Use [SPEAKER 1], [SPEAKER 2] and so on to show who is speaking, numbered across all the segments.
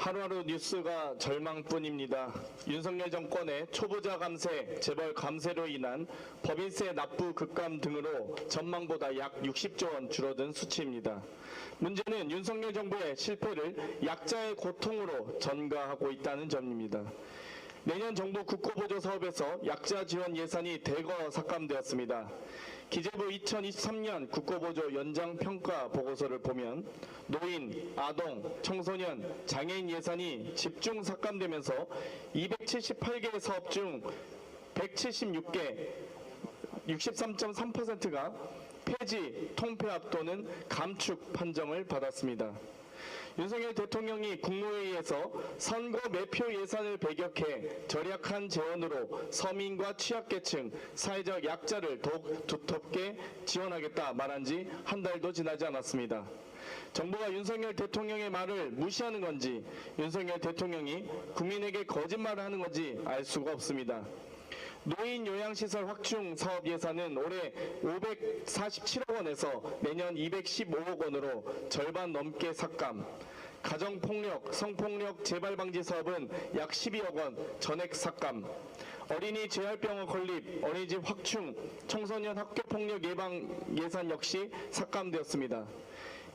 [SPEAKER 1] 하루하루 뉴스가 절망뿐입니다. 윤석열 정권의 초보자 감세, 재벌 감세로 인한 법인세 납부 급감 등으로 전망보다 약 60조 원 줄어든 수치입니다. 문제는 윤석열 정부의 실패를 약자의 고통으로 전가하고 있다는 점입니다. 내년 정부 국고보조 사업에서 약자 지원 예산이 대거 삭감되었습니다. 기재부 2023년 국고보조 연장평가 보고서를 보면 노인, 아동, 청소년, 장애인 예산이 집중 삭감되면서 278개 사업 중 176개, 63.3%가 폐지, 통폐합 또는 감축 판정을 받았습니다. 윤석열 대통령이 국무회의에서 선거 매표 예산을 배격해 절약한 재원으로 서민과 취약계층, 사회적 약자를 더욱 두텁게 지원하겠다 말한 지 한 달도 지나지 않았습니다. 정부가 윤석열 대통령의 말을 무시하는 건지 윤석열 대통령이 국민에게 거짓말을 하는 건지 알 수가 없습니다. 노인 요양시설 확충 사업 예산은 올해 547억 원에서 내년 215억 원으로 절반 넘게 삭감, 가정폭력, 성폭력 재발방지 사업은 약 12억 원 전액 삭감, 어린이 재활병원 건립, 어린이집 확충, 청소년 학교폭력 예방 예산 역시 삭감되었습니다.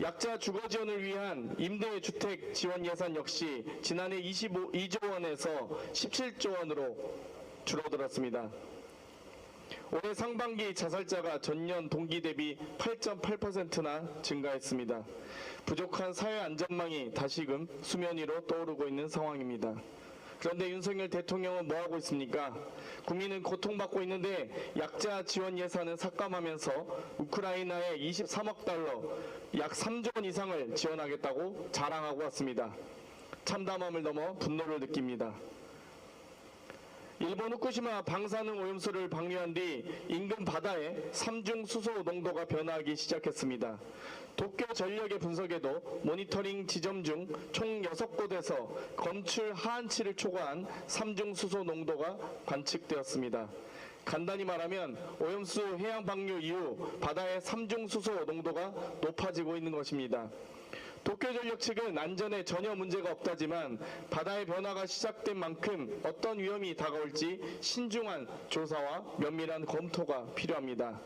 [SPEAKER 1] 약자 주거 지원을 위한 임대주택 지원 예산 역시 지난해 22조 원에서 17조 원으로 줄어들었습니다. 올해 상반기 자살자가 전년 동기 대비 8.8%나 증가했습니다. 부족한 사회 안전망이 다시금 수면 위로 떠오르고 있는 상황입니다. 그런데 윤석열 대통령은 뭐하고 있습니까? 국민은 고통받고 있는데 약자 지원 예산은 삭감하면서 우크라이나에 23억 달러, 약 3조 원 이상을 지원하겠다고 자랑하고 왔습니다. 참담함을 넘어 분노를 느낍니다. 일본 후쿠시마 방사능 오염수를 방류한 뒤 인근 바다에 삼중 수소 농도가 변화하기 시작했습니다. 도쿄 전력의 분석에도 모니터링 지점 중 총 6곳에서 검출 하한치를 초과한 삼중 수소 농도가 관측되었습니다. 간단히 말하면 오염수 해양 방류 이후 바다의 삼중 수소 농도가 높아지고 있는 것입니다. 도쿄전력 측은 안전에 전혀 문제가 없다지만 바다의 변화가 시작된 만큼 어떤 위험이 다가올지 신중한 조사와 면밀한 검토가 필요합니다.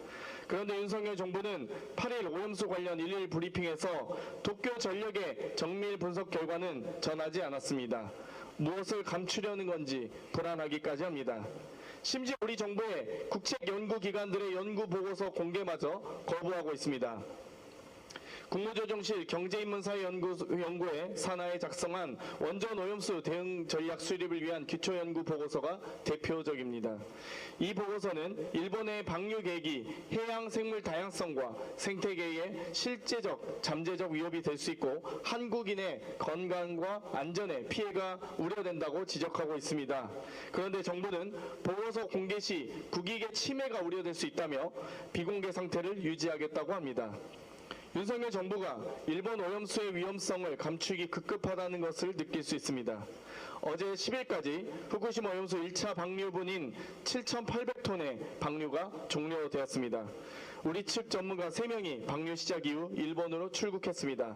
[SPEAKER 1] 그런데 윤석열 정부는 8일 오염수 관련 일일 브리핑에서 도쿄전력의 정밀 분석 결과는 전하지 않았습니다. 무엇을 감추려는 건지 불안하기까지 합니다. 심지어 우리 정부의 국책연구기관들의 연구보고서 공개마저 거부하고 있습니다. 국무조정실 경제인문사회연구회 산하에 작성한 원전 오염수 대응 전략 수립을 위한 기초연구 보고서가 대표적입니다. 이 보고서는 일본의 방류 계획이 해양 생물 다양성과 생태계에 실제적, 잠재적 위협이 될 수 있고 한국인의 건강과 안전에 피해가 우려된다고 지적하고 있습니다. 그런데 정부는 보고서 공개 시 국익의 침해가 우려될 수 있다며 비공개 상태를 유지하겠다고 합니다. 윤석열 정부가 일본 오염수의 위험성을 감추기 급급하다는 것을 느낄 수 있습니다. 어제 10일까지 후쿠시마 오염수 1차 방류분인 7,800톤의 방류가 종료되었습니다. 우리 측 전문가 3명이 방류 시작 이후 일본으로 출국했습니다.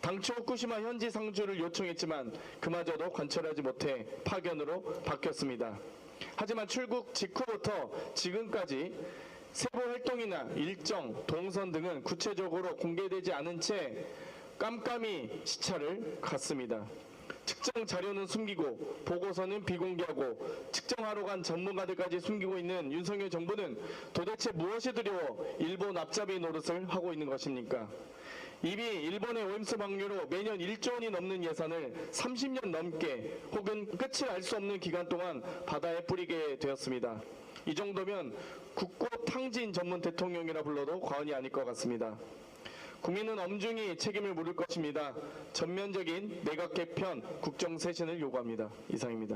[SPEAKER 1] 당초 후쿠시마 현지 상주를 요청했지만 그마저도 관철하지 못해 파견으로 바뀌었습니다. 하지만 출국 직후부터 지금까지 세부 활동이나 일정, 동선 등은 구체적으로 공개되지 않은 채 깜깜이 시차를 갔습니다. 측정 자료는 숨기고 보고서는 비공개하고 측정하러 간 전문가들까지 숨기고 있는 윤석열 정부는 도대체 무엇이 두려워 일본 앞잡이 노릇을 하고 있는 것입니까? 이미 일본의 오염수 방류로 매년 1조 원이 넘는 예산을 30년 넘게 혹은 끝을 알 수 없는 기간 동안 바다에 뿌리게 되었습니다. 이 정도면 국고 탕진 전문 대통령이라 불러도 과언이 아닐 것 같습니다. 국민은 엄중히 책임을 물을 것입니다. 전면적인 내각 개편, 국정 쇄신을 요구합니다. 이상입니다.